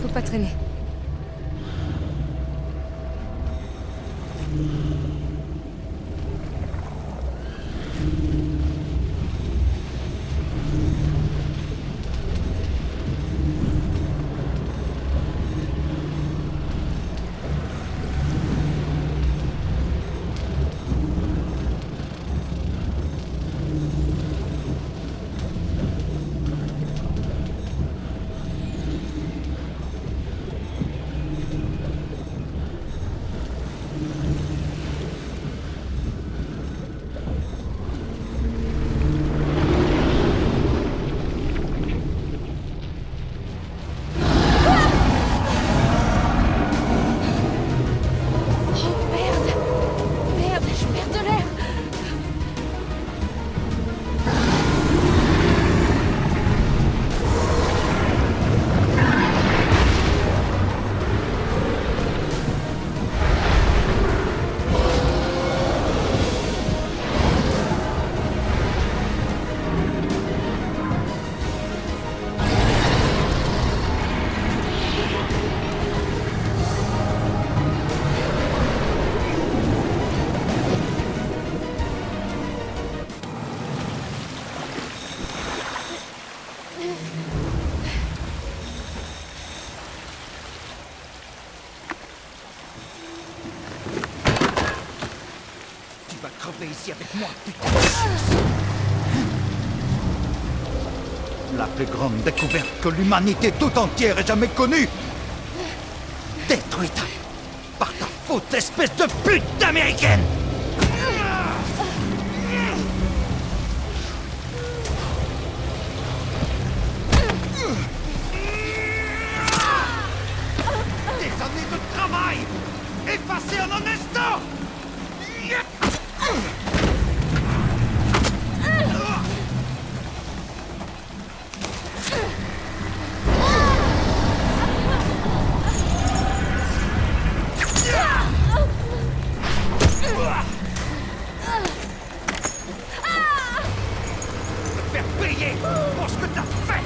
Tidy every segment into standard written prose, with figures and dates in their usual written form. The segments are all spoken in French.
Faut pas traîner. Ici avec moi, putain de chance. La plus grande découverte que l'humanité tout entière ait jamais connue. Détruite par ta faute, espèce de pute d'américaine. Des années de travail effacées en un instant. Pour ce que t'as fait.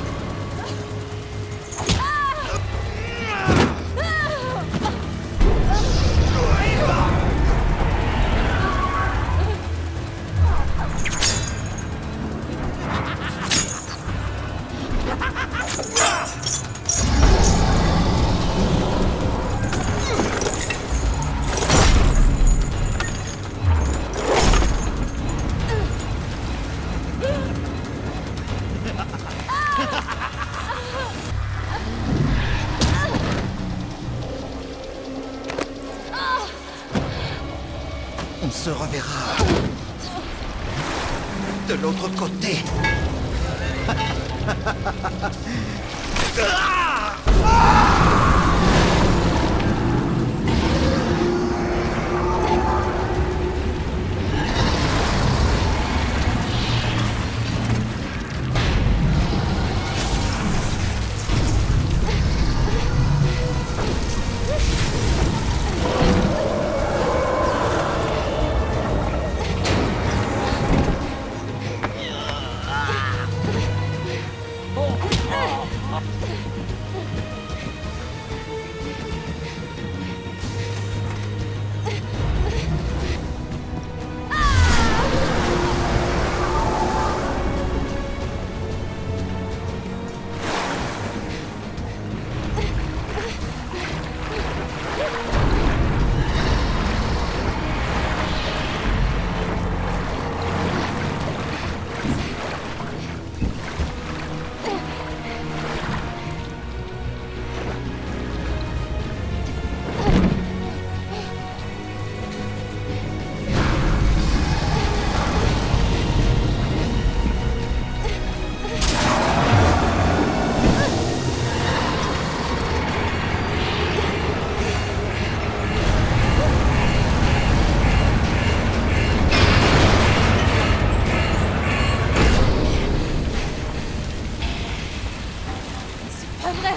On se reverra de l'autre côté.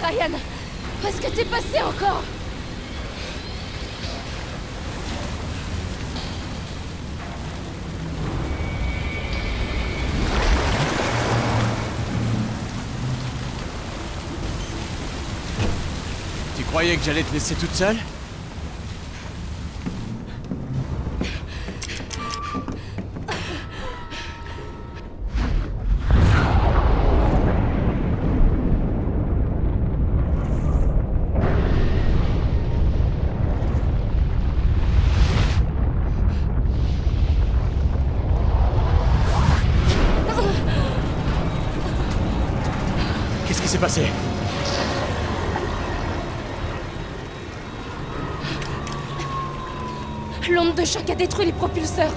Ryan, où est-ce que t'es passé encore? croyais que j'allais te laisser toute seule? Qu'est-ce qui s'est passé? L'onde de choc a détruit les propulseurs.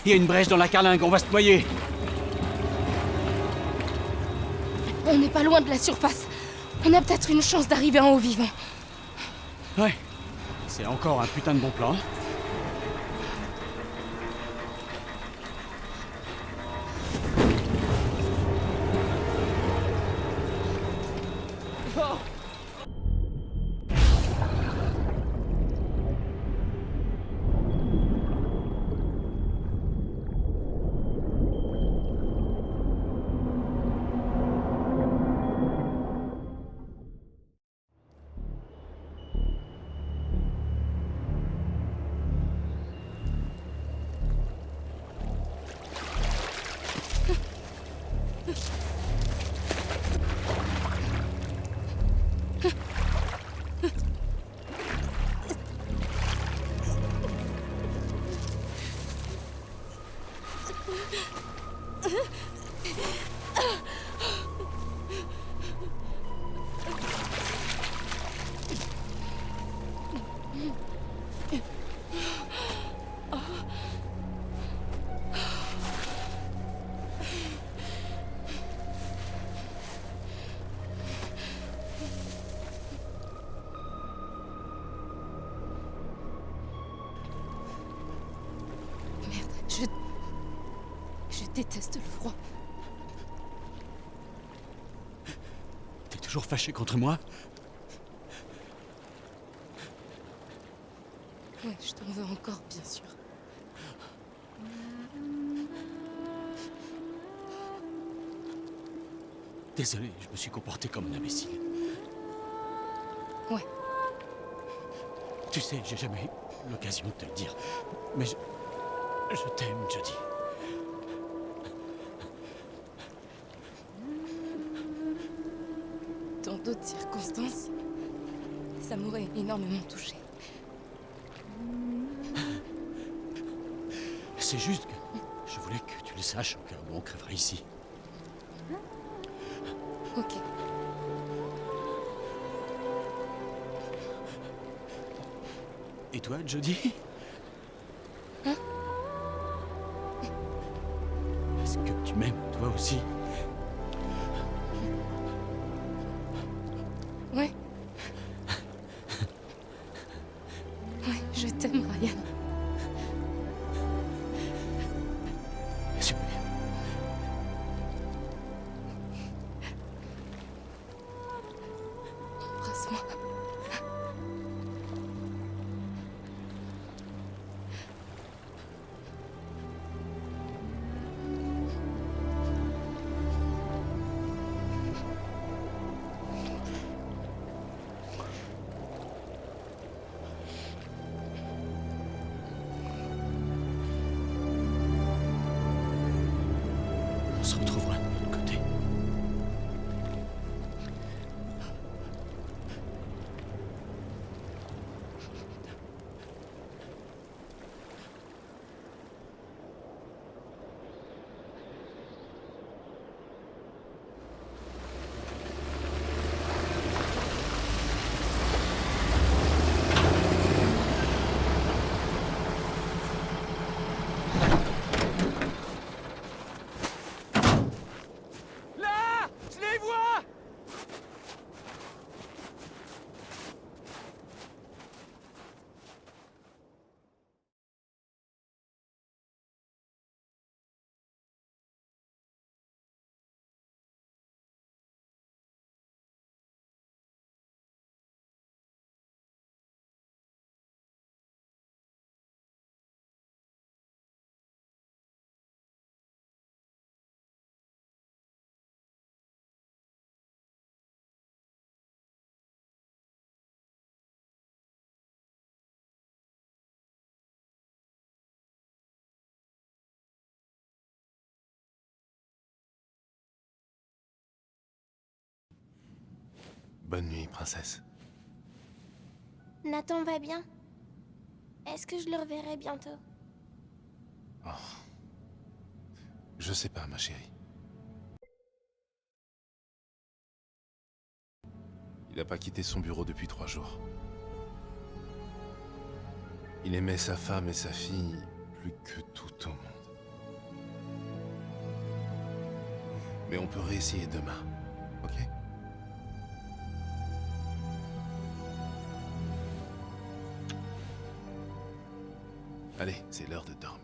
Il y a une brèche dans la carlingue, on va se noyer. On n'est pas loin de la surface. On a peut-être une chance d'arriver en haut vivant. Ouais. C'est encore un putain de bon plan. Je déteste le froid. T'es toujours fâché contre moi? Ouais, je t'en veux encore, bien sûr. Désolé, je me suis comporté comme un imbécile. Ouais. Tu sais, j'ai jamais eu l'occasion de te le dire, mais je t'aime, Jodie. Dans d'autres circonstances, ça m'aurait énormément touchée. C'est juste que je voulais que tu le saches au cas où on crèvera ici. Ok. Et toi, Jodie? Hein? Est-ce que tu m'aimes, toi aussi? Ouais. Ouais, je t'aime, Ryan. Super. Embrasse-moi. On se retrouvera de l'autre côté. Bonne nuit, princesse. Nathan va bien? Est-ce que je le reverrai bientôt? Oh. Je sais pas, ma chérie. Il n'a pas quitté son bureau depuis 3 jours. Il aimait sa femme et sa fille plus que tout au monde. Mais on peut réessayer demain, ok? Allez, c'est l'heure de dormir.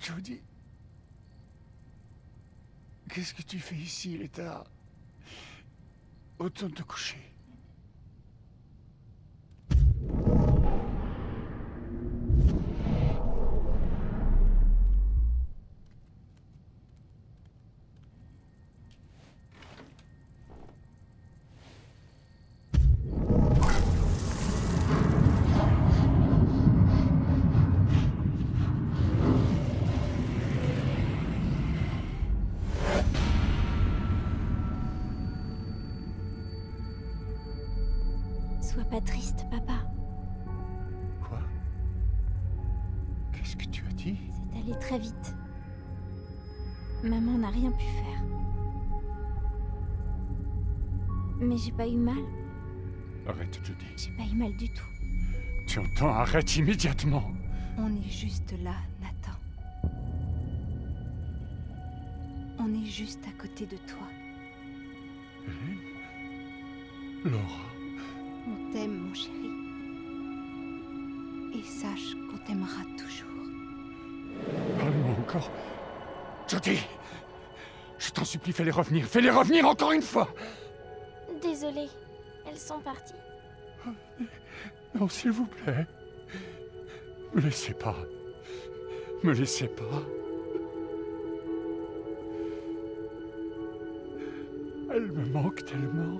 Jodie, qu'est-ce que tu fais ici? Il est tard. Autant te coucher. Sois pas triste, papa. Quoi? Qu'est-ce que tu as dit? C'est allé très vite. Maman n'a rien pu faire. Mais j'ai pas eu mal. Arrête, Jodie. J'ai pas eu mal du tout. Tu entends? Arrête immédiatement. On est juste là, Nathan. On est juste à côté de toi. Hélène? Laura? On t'aime, mon chéri. Et sache qu'on t'aimera toujours. Parle-moi encore. Jodie! Je t'en supplie, fais-les revenir. Fais-les revenir encore une fois! Désolée, elles sont parties. Non, s'il vous plaît. Me laissez pas. Me laissez pas. Elle me manque tellement.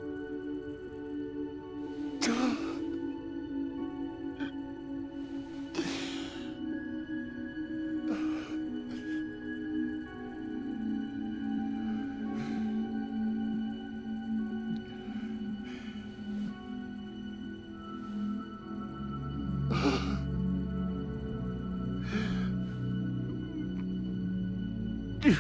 Le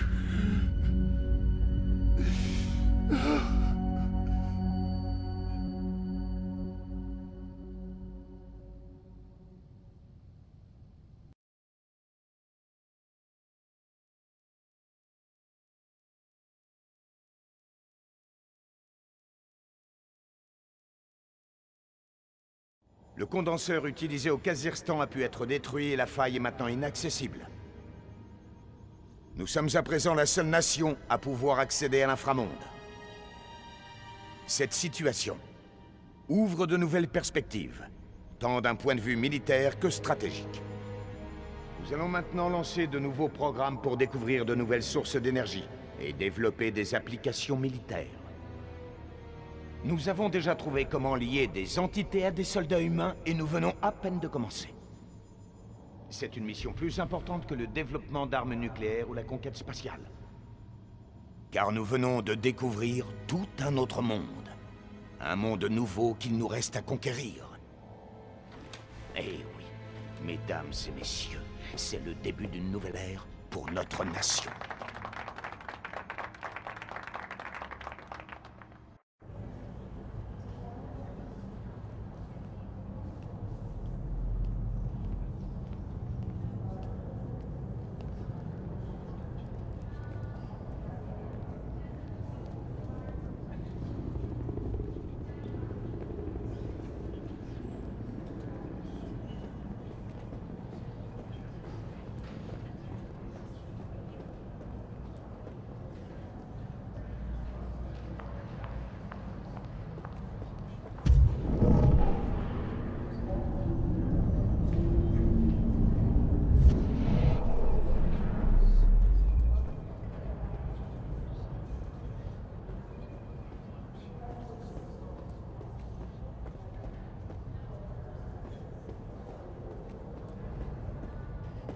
condenseur utilisé au Kazakhstan a pu être détruit et la faille est maintenant inaccessible. Nous sommes à présent la seule nation à pouvoir accéder à l'inframonde. Cette situation ouvre de nouvelles perspectives, tant d'un point de vue militaire que stratégique. Nous allons maintenant lancer de nouveaux programmes pour découvrir de nouvelles sources d'énergie et développer des applications militaires. Nous avons déjà trouvé comment lier des entités à des soldats humains et nous venons à peine de commencer. C'est une mission plus importante que le développement d'armes nucléaires ou la conquête spatiale. Car nous venons de découvrir tout un autre monde. Un monde nouveau qu'il nous reste à conquérir. Eh oui, mesdames et messieurs, c'est le début d'une nouvelle ère pour notre nation.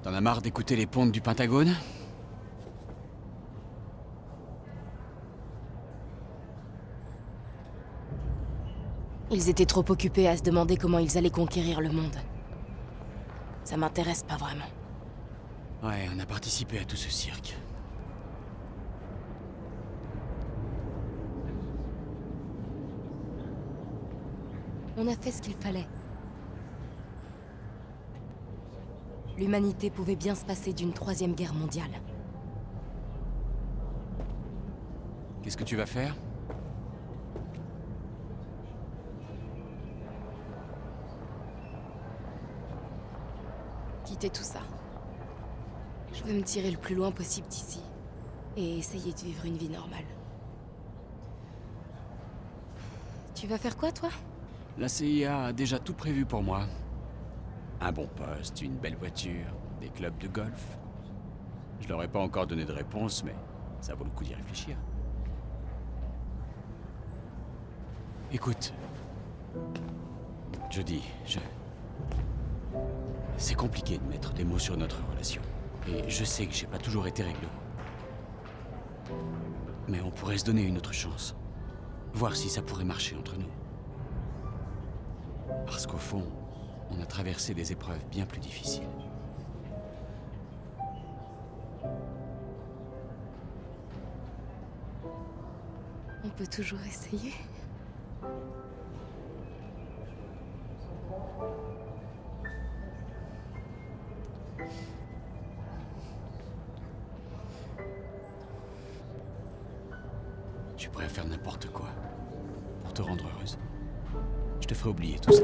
T'en as marre d'écouter les pontes du Pentagone? Ils étaient trop occupés à se demander comment ils allaient conquérir le monde. Ça m'intéresse pas vraiment. Ouais, on a participé à tout ce cirque. On a fait ce qu'il fallait. L'humanité pouvait bien se passer d'une 3e guerre mondiale. Qu'est-ce que tu vas faire? Quitter tout ça. Je veux me tirer le plus loin possible d'ici. Et essayer de vivre une vie normale. Tu vas faire quoi, toi? La CIA a déjà tout prévu pour moi. Un bon poste, une belle voiture, des clubs de golf. Je leur ai pas encore donné de réponse, mais ça vaut le coup d'y réfléchir. Écoute, Jodie, c'est compliqué de mettre des mots sur notre relation. Et je sais que j'ai pas toujours été réglo. Mais on pourrait se donner une autre chance. Voir si ça pourrait marcher entre nous. Parce qu'au fond, on a traversé des épreuves bien plus difficiles. On peut toujours essayer. Je suis prêt à faire n'importe quoi pour te rendre heureuse. Je te ferai oublier tout ça.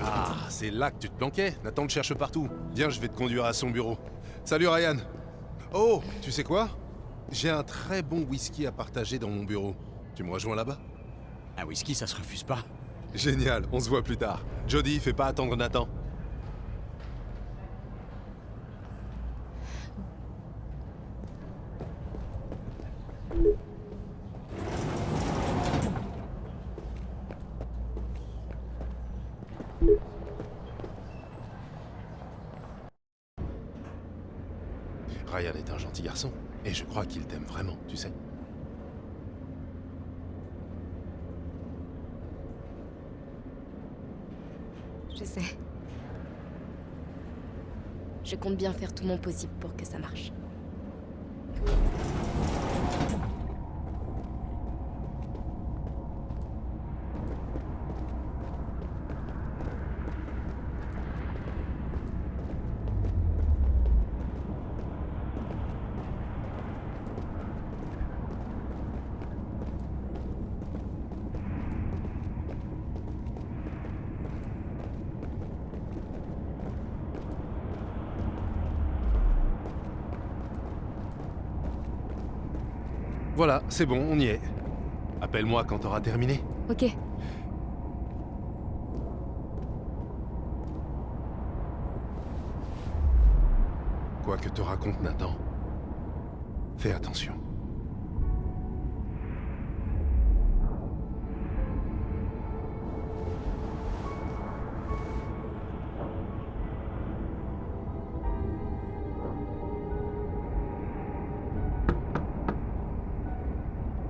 Ah, c'est là que tu te planquais. Nathan te cherche partout. Viens, je vais te conduire à son bureau. Salut Ryan. Oh, tu sais quoi? J'ai un très bon whisky à partager dans mon bureau. Tu me rejoins là-bas? Un whisky, ça se refuse pas. Génial, on se voit plus tard. Jodie, fais pas attendre Nathan. Ryan est un gentil garçon, et je crois qu'il t'aime vraiment, tu sais. Je sais. Je compte bien faire tout mon possible pour que ça marche. Voilà, c'est bon, on y est. Appelle-moi quand t'auras terminé. Ok. Quoi que te raconte Nathan, fais attention.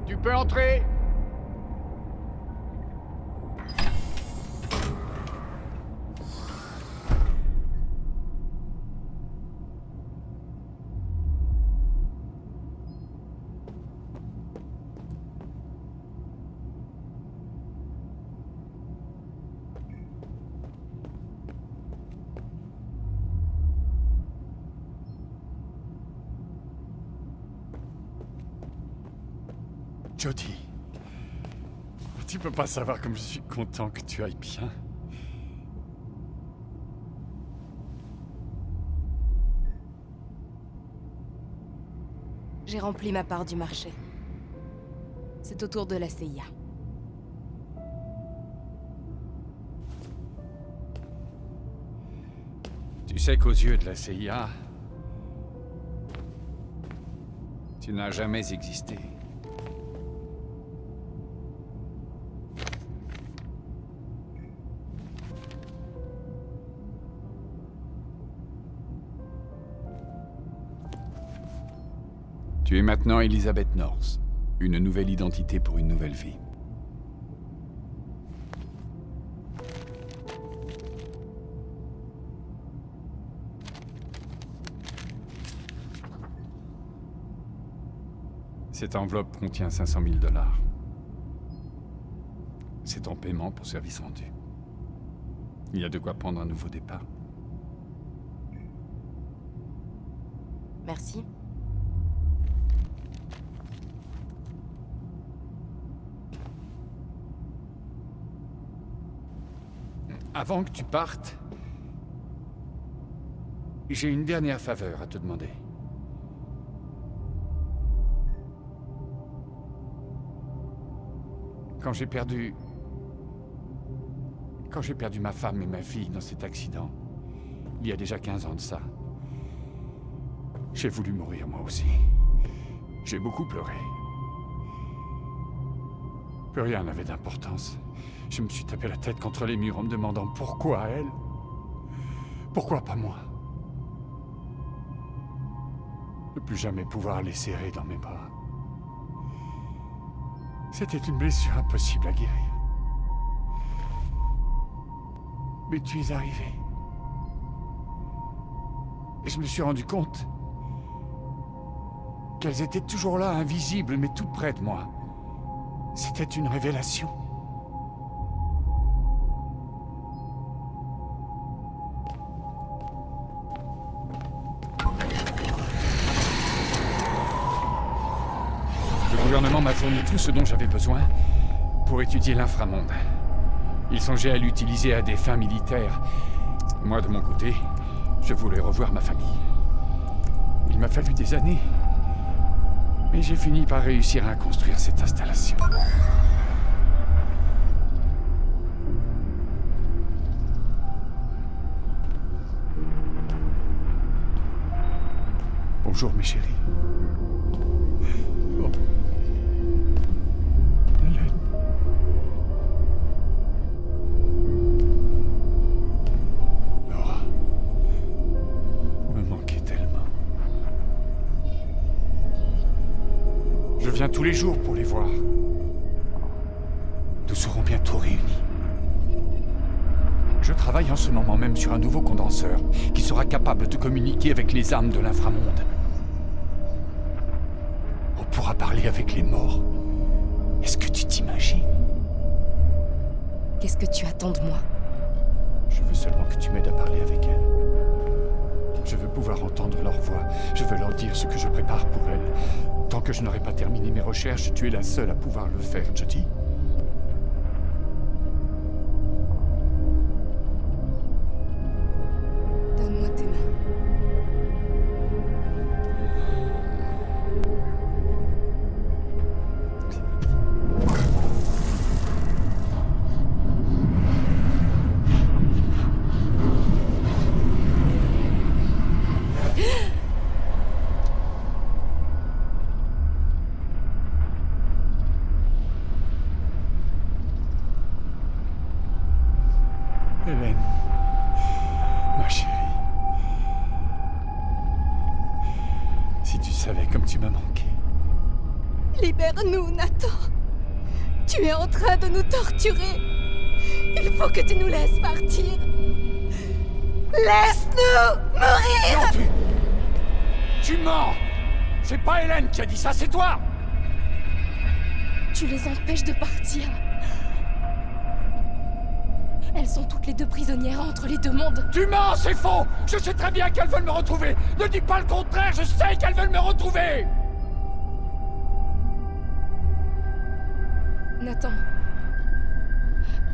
Tu peux entrer. Jodie, tu peux pas savoir comme je suis content que tu ailles bien. J'ai rempli ma part du marché. C'est au tour de la CIA. Tu sais qu'aux yeux de la CIA, tu n'as jamais existé. Tu es maintenant Elizabeth North. Une nouvelle identité pour une nouvelle vie. Cette enveloppe contient 500 000 $. C'est ton paiement pour service rendu. Il y a de quoi prendre un nouveau départ. Merci. Avant que tu partes, j'ai une dernière faveur à te demander. Quand j'ai perdu ma femme et ma fille dans cet accident, il y a déjà 15 ans de ça, j'ai voulu mourir moi aussi. J'ai beaucoup pleuré. Plus rien n'avait d'importance. Je me suis tapé la tête contre les murs en me demandant pourquoi elle? Pourquoi pas moi? Ne plus jamais pouvoir les serrer dans mes bras. C'était une blessure impossible à guérir. Mais tu es arrivé. Et je me suis rendu compte qu'elles étaient toujours là, invisibles, mais tout près de moi. C'était une révélation. Le gouvernement m'a fourni tout ce dont j'avais besoin pour étudier l'inframonde. Ils songeaient à l'utiliser à des fins militaires. Moi, de mon côté, je voulais revoir ma famille. Il m'a fallu des années, mais j'ai fini par réussir à construire cette installation. Bonjour, mes chéris. Oh. Hélène. Laura. Vous me manquez tellement. Je viens tous les jours pour les voir. Nous serons bientôt réunis. Je travaille en ce moment même sur un nouveau condenseur qui sera capable de communiquer avec les âmes de l'inframonde. On pourra parler avec les morts. Est-ce que tu t'imagines? Qu'est-ce que tu attends de moi? Je veux seulement que tu m'aides à parler avec elles. Je veux pouvoir entendre leur voix. Je veux leur dire ce que je prépare pour elles. Tant que je n'aurai pas terminé mes recherches, tu es la seule à pouvoir le faire, Jodie. Donne-moi tes mains. Hélène, ma chérie. Si tu savais comme tu m'as manqué. Libère-nous, Nathan. Tu es en train de nous torturer. Il faut que tu nous laisses partir. Laisse-nous mourir! Non, tu mens! C'est pas Hélène qui a dit ça, c'est toi! Tu les empêches de partir. Elles sont toutes les deux prisonnières entre les deux mondes. Tu mens, c'est faux! Je sais très bien qu'elles veulent me retrouver! Ne dis pas le contraire, je sais qu'elles veulent me retrouver! Nathan,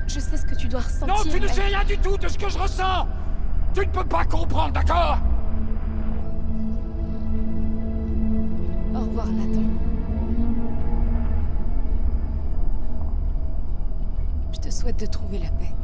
je sais ce que tu dois ressentir. Non, tu ne mais- sais rien du tout de ce que je ressens! Tu ne peux pas comprendre, d'accord? Au revoir, Nathan. Je te souhaite de trouver la paix.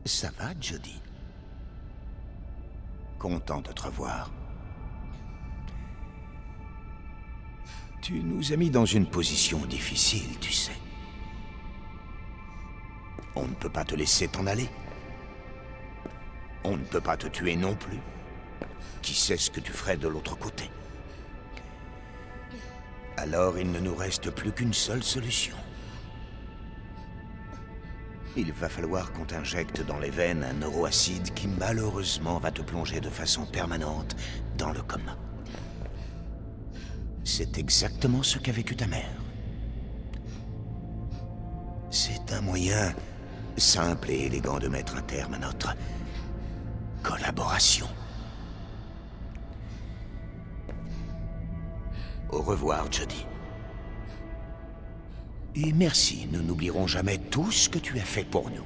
Ça va, Jodie? Content de te revoir. Tu nous as mis dans une position difficile, tu sais. On ne peut pas te laisser t'en aller. On ne peut pas te tuer non plus. Qui sait ce que tu ferais de l'autre côté? Alors il ne nous reste plus qu'une seule solution. Il va falloir qu'on t'injecte dans les veines un neuroacide qui malheureusement va te plonger de façon permanente dans le coma. C'est exactement ce qu'a vécu ta mère. C'est un moyen simple et élégant de mettre un terme à notre collaboration. Au revoir, Jodie. Et merci, nous n'oublierons jamais tout ce que tu as fait pour nous.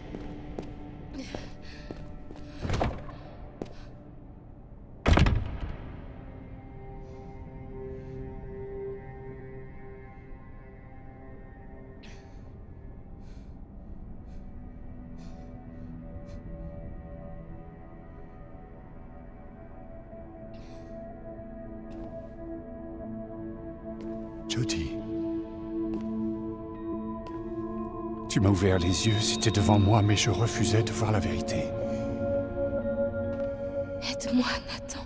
Jodie. Tu m'as ouvert les yeux, c'était devant moi, mais je refusais de voir la vérité. Aide-moi, Nathan.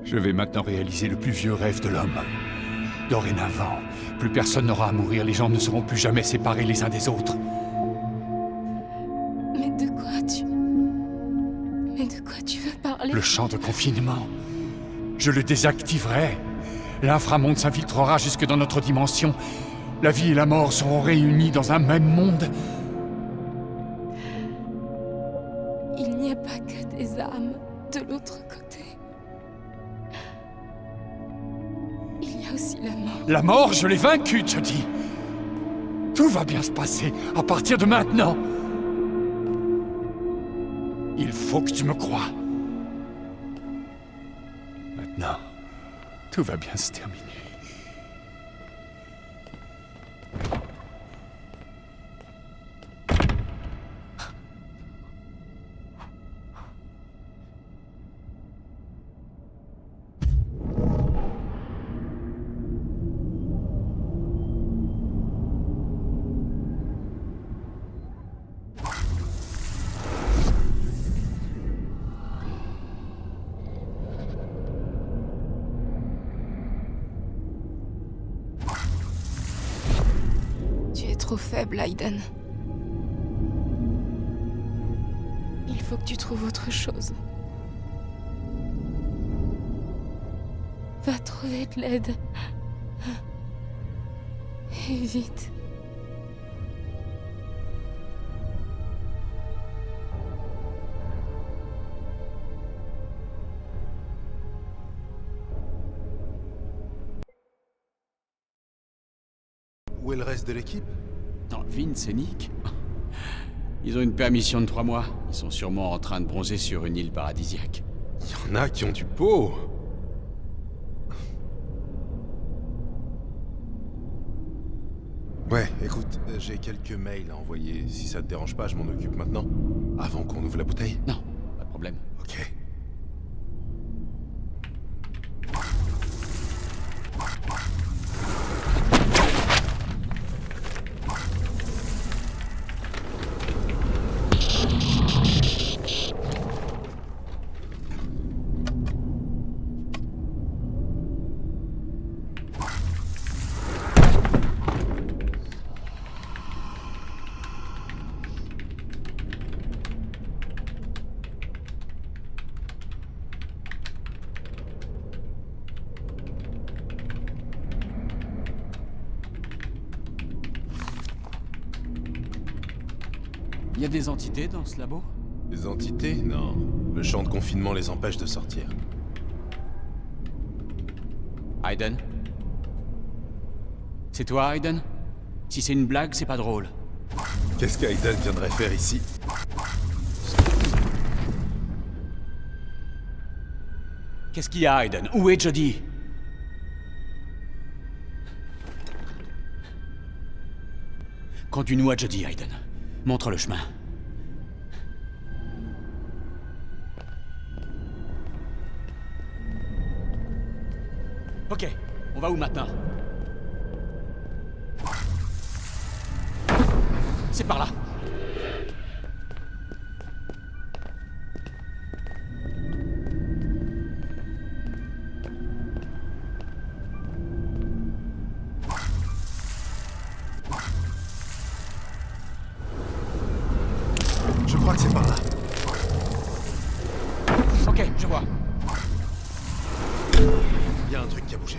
Je vais maintenant réaliser le plus vieux rêve de l'homme. Dorénavant, plus personne n'aura à mourir, les gens ne seront plus jamais séparés les uns des autres. Mais de quoi tu veux parler? Le champ de confinement, je le désactiverai. L'inframonde s'infiltrera jusque dans notre dimension. La vie et la mort seront réunies dans un même monde. Il n'y a pas que des âmes de l'autre côté. Il y a aussi la mort. La mort, je l'ai vaincue, je dis. Tout va bien se passer à partir de maintenant. Il faut que tu me croies. Maintenant, tout va bien se terminer. Tu es trop faible, Aiden. Il faut que tu trouves autre chose. Va trouver de l'aide. Et vite. Où est le reste de l'équipe? Non, Vince et Nick. Ils ont une permission de 3 mois. Ils sont sûrement en train de bronzer sur une île paradisiaque. Il y en a qui ont du pot. Ouais, écoute, j'ai quelques mails à envoyer. Si ça te dérange pas, je m'en occupe maintenant. Avant qu'on ouvre la bouteille. Non, pas de problème. Ok. Il y a des entités dans ce labo? Des entités? Non. Le champ de confinement les empêche de sortir. Aiden? C'est toi, Aiden? Si c'est une blague, c'est pas drôle. Qu'est-ce qu'Aiden viendrait faire ici? Qu'est-ce qu'il y a, Aiden? Où est Jodie? Conduis-nous à Jodie, Aiden. Montre le chemin. Ok, on va où maintenant? C'est par là. Je crois que c'est par là. Ok, je vois. Il y a un truc qui a bougé.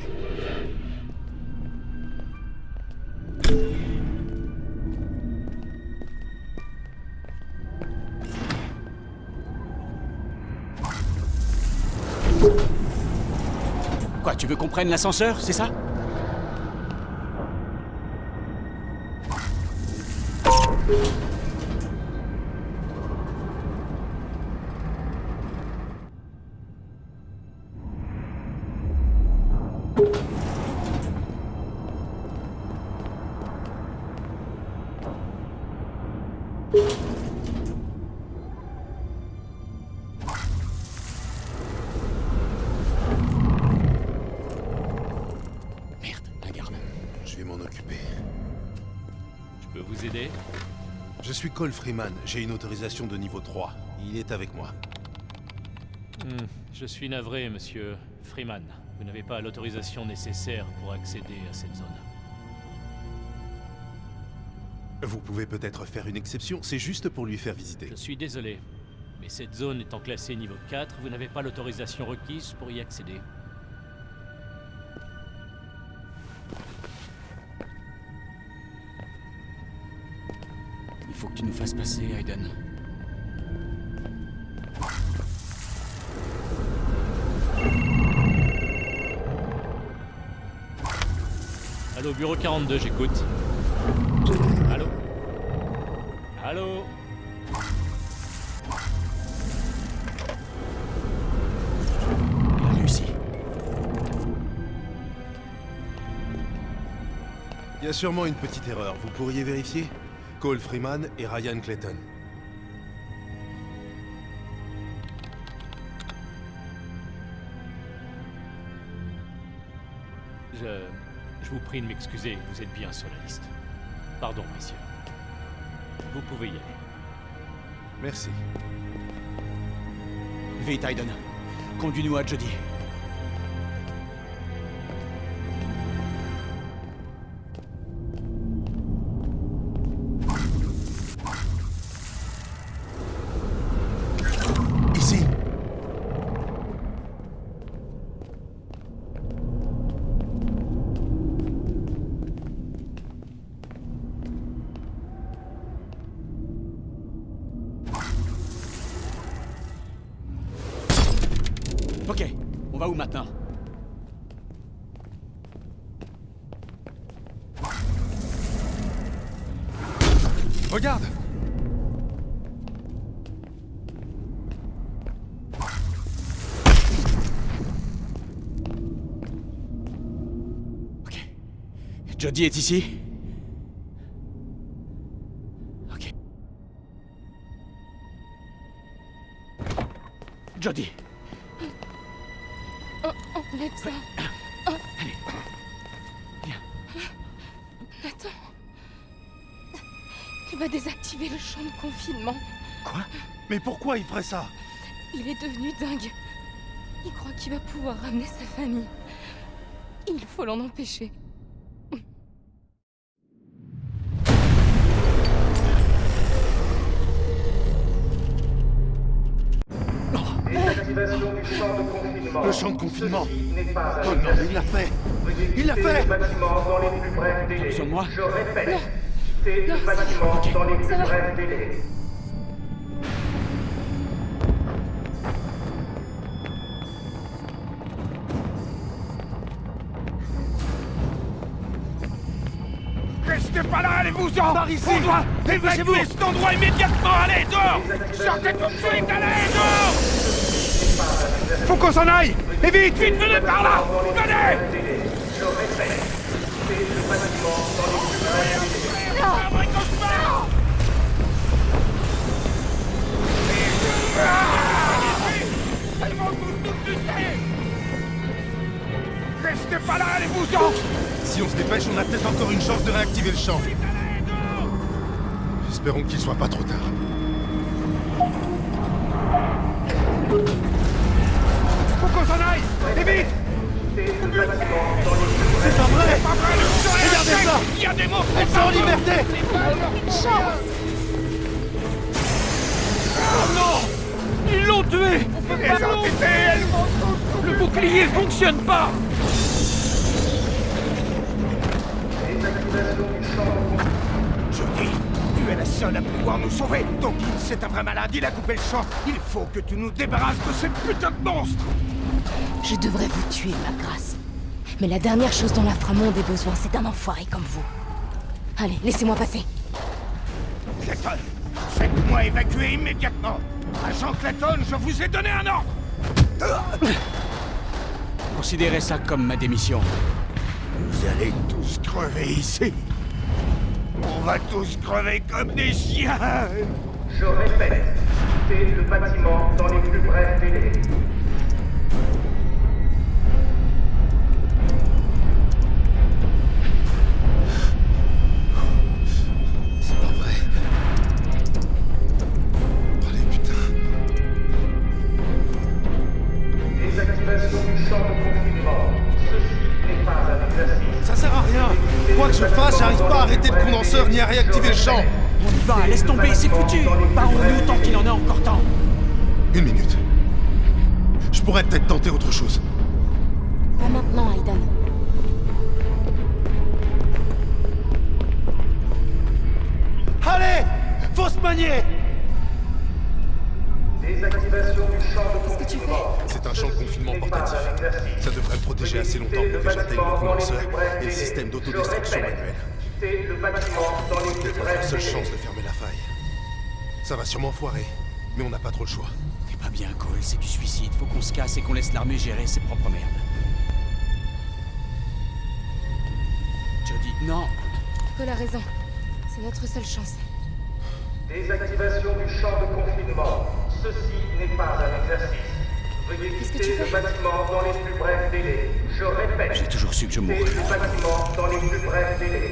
Quoi, tu veux qu'on prenne l'ascenseur, c'est ça? Merde, la garde. Je vais m'en occuper. peux vous aider? Je suis Cole Freeman, j'ai une autorisation de niveau 3. Il est avec moi. Je suis navré, monsieur Freeman. Vous n'avez pas l'autorisation nécessaire pour accéder à cette zone. Vous pouvez peut-être faire une exception, c'est juste pour lui faire visiter. Je suis désolé, mais cette zone étant classée niveau 4, vous n'avez pas l'autorisation requise pour y accéder. Il faut que tu nous fasses passer, Aiden. Allô, bureau 42, j'écoute. Allô? Allô? Il a réussi. Il y a sûrement une petite erreur, vous pourriez vérifier? Cole Freeman et Ryan Clayton. Je vous prie de m'excuser, vous êtes bien sur la liste. Pardon, messieurs. Vous pouvez y aller. Merci. Vite, Aiden. Conduis-nous à Jody. Ici. Ok, on va où maintenant? Regarde! Ok. Jody est ici? Ok. Jody! Enlève ça. Allez. Viens. Attends. Il va désactiver le champ de confinement. Quoi? Mais pourquoi il ferait ça? Il est devenu dingue. Il croit qu'il va pouvoir ramener sa famille. Il faut l'en empêcher. Désactivation du champ de confinement. Le champ de confinement. Ceci n'est pas Oh non, il l'a fait! Il l'a fait! Le bâtiment dans les plus brefs délais. Sur moi? Je répète, quittez le bâtiment dans les plus brefs délais. Restez pas là, allez-vous-en! Par ici! On doit évacuer cet endroit immédiatement! Allez, dehors! Sortez tout de suite! Allez, dehors! Faut qu'on s'en aille! Et vite, vite, venez par là! Venez! Je répète, quittez le bâtiment dans les plus brefs délais. Un vrai cauchemar! Ils vont tous nous buter! Restez pas là, allez-vous-en! Si on se dépêche, on a peut-être encore une chance de réactiver le champ. Espérons qu'il soit pas trop tard. Faut qu'on s'en aille! Et vite! Quittez le bâtiment dans les plus brefs C'est pas vrai! Pas vrai, le Regardez ça! Il y a des mots! Elles sont en liberté! Oh non! Ils l'ont tué! Les entités, elles vont tous... Le bouclier fonctionne pas! Désactivation du champ de confinement. Jody, tu es la seule à pouvoir nous sauver. Donc, c'est un vrai malade, il a coupé le champ. Il faut que tu nous débarrasses de ces putains de monstres! Je devrais vous tuer, ma grâce. Mais la dernière chose dont l'inframonde ait besoin, c'est d'un enfoiré comme vous. Allez, laissez-moi passer. Clayton, faites-moi évacuer immédiatement. Agent Clayton, je vous ai donné un ordre. Considérez ça comme ma démission. Vous allez tous crever ici. On va tous crever comme des chiens. Je répète, quittez le bâtiment dans les plus brefs délais. champ! On y va, laisse tomber, c'est foutu! Barrons-nous tant qu'il en a encore temps! Une minute. Je pourrais peut-être tenter autre chose. Pas maintenant, Aiden. Allez! Faut se manier! Désactivation du champ de Qu'est-ce que tu confinement. C'est un champ de confinement portatif. Ça devrait me protéger assez longtemps pour que j'atteigne le condenseur et le système d'autodestruction manuel. Quittez le bâtiment dans les plus Peut-être notre brefs seule délais. chance de fermer la faille. Ça va sûrement foirer, mais on n'a pas trop le choix. T'es pas bien, Cole, c'est du suicide. Faut qu'on se casse et qu'on laisse l'armée gérer ses propres merdes. Jody, non! Cole a raison. C'est notre seule chance. Désactivation du champ de confinement. Ceci n'est pas un exercice. Veuillez Qu'est-ce que quitter tu le fais? bâtiment dans les plus brefs délais. Je répète. J'ai toujours su que je Quittez mourrais. le bâtiment dans les plus brefs délais.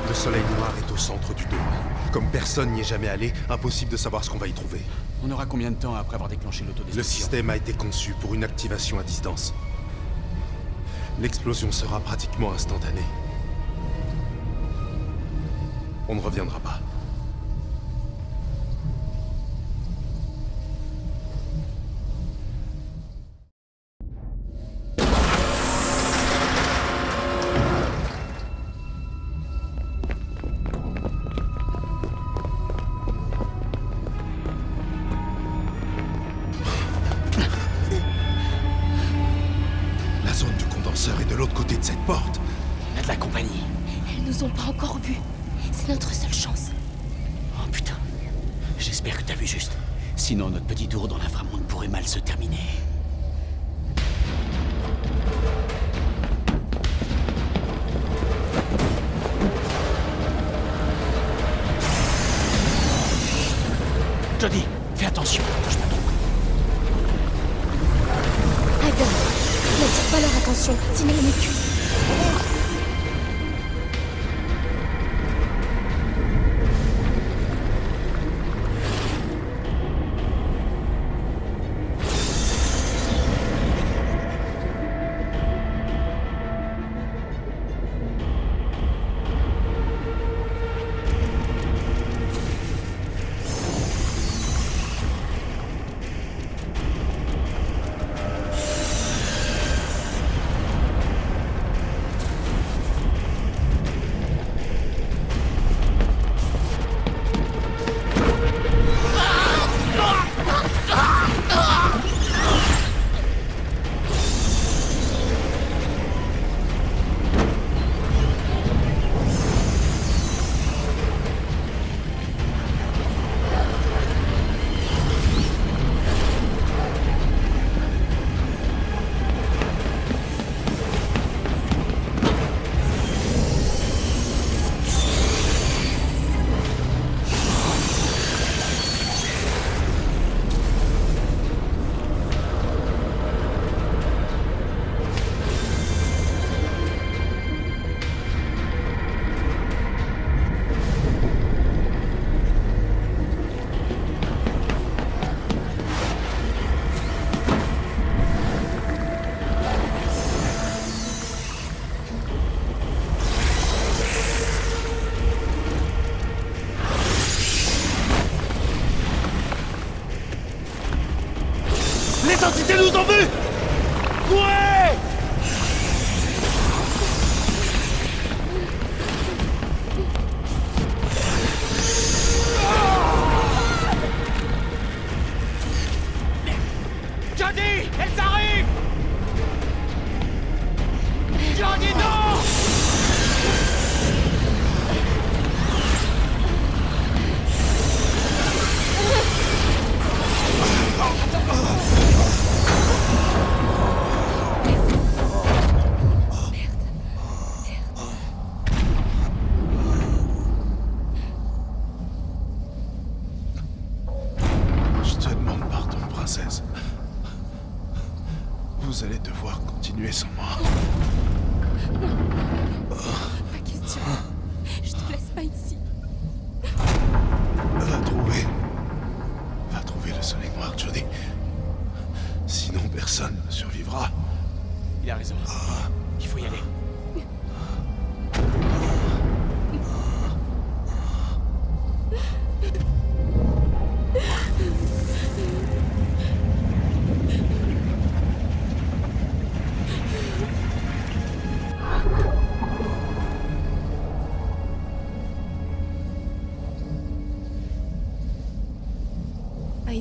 Le soleil noir est au centre du dôme. Comme personne n'y est jamais allé, impossible de savoir ce qu'on va y trouver. On aura combien de temps après avoir déclenché l'autodestruction? Le système a été conçu pour une activation à distance. L'explosion sera pratiquement instantanée. On ne reviendra pas. La zone du condenseur est de l'autre côté de cette porte. On a de la compagnie. Elles nous ont pas encore vus. C'est notre seule chance. Oh putain. J'espère que t'as vu juste. Sinon, notre petit tour dans l'inframonde pourrait mal se terminer. Jody, fais attention. Je me trompe. Aiden, n'attire pas leur attention, sinon on est cuit.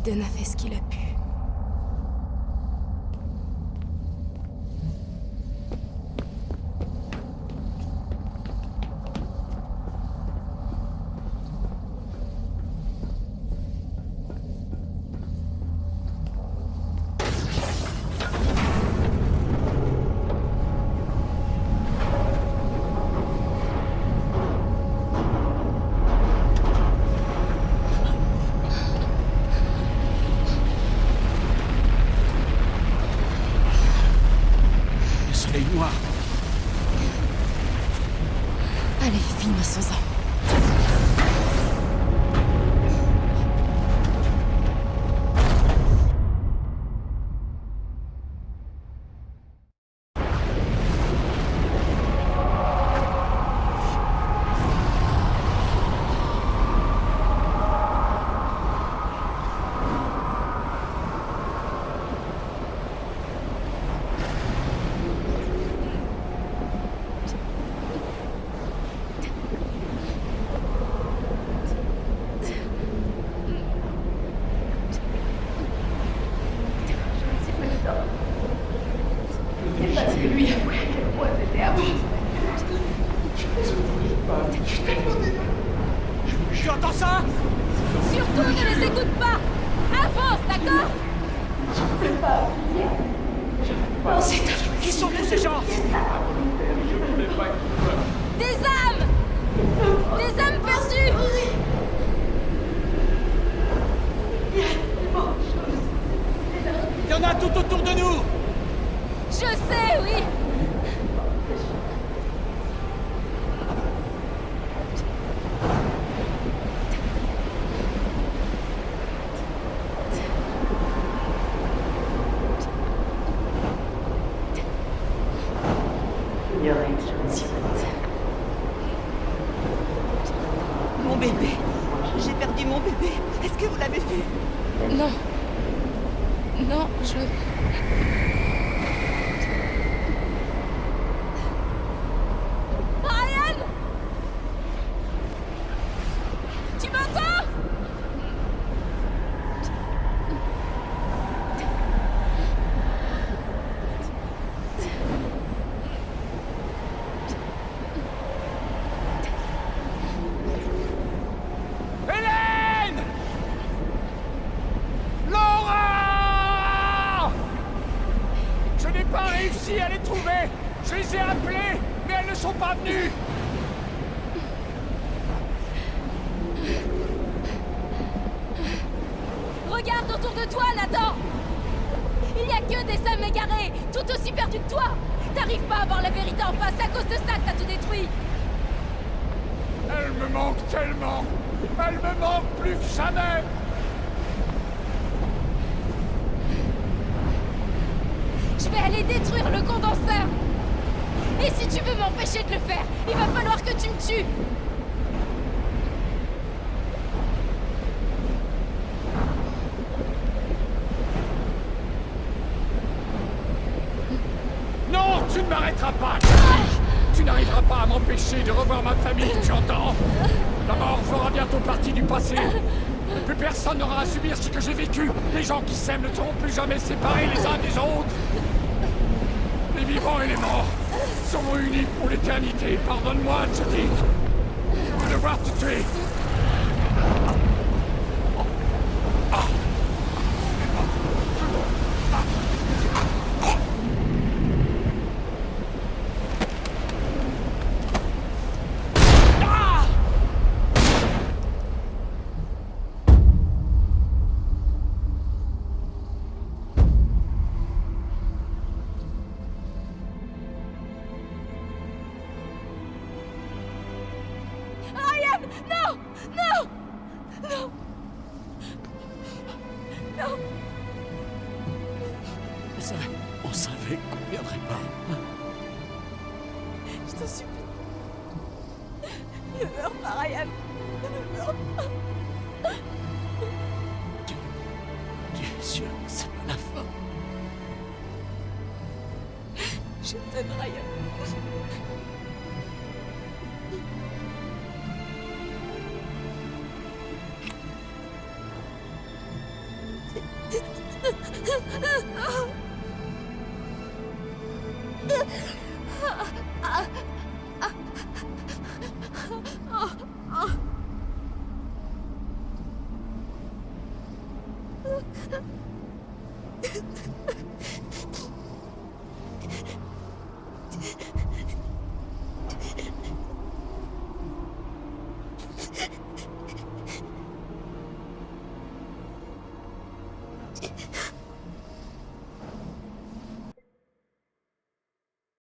Aiden a fait ce qu'il a pu. Allez, finissons-en. Tu entends ça? Surtout ne les écoute pas! Avance, d'accord? Qui sont tous ces gens? Des âmes! Des âmes perdues! Il y en a tout autour de nous! Je sais, oui! Mon bébé. J'ai perdu mon bébé. Est-ce que vous l'avez vu? Non. Non, je... Ryan! Tu m'entends? Hélène! Laura! Je n'ai pas réussi à les trouver. Je les ai appelées, mais elles ne sont pas venues. Regarde autour de toi, Nathan! Il n'y a que des âmes égarées, tout aussi perdues que toi! T'arrives pas à voir la vérité en face, c'est à cause de ça que t'as tout détruit! Elle me manque tellement. Elle me manque plus que jamais. Je vais aller détruire le condenseur! Et si tu veux m'empêcher de le faire, il va falloir que tu me tues! Non, tu ne m'arrêteras pas. Tu n'arriveras pas à m'empêcher de revoir ma famille, tu entends? La mort fera bientôt partie du passé. Et plus personne n'aura à subir ce que j'ai vécu. Les gens qui s'aiment ne seront plus jamais séparés les uns des autres. Les vivants et les morts seront unis pour l'éternité. Pardonne-moi, Jody. Je vais devoir te tuer. Ryan! Non! Non! Non! Non! On savait qu'on ne viendrait pas. Je t'en supplie. Ne meurs pas, Ryan. Ne meurs pas. Tu es sûr que c'est pas la fin? Je t'aime, Ryan.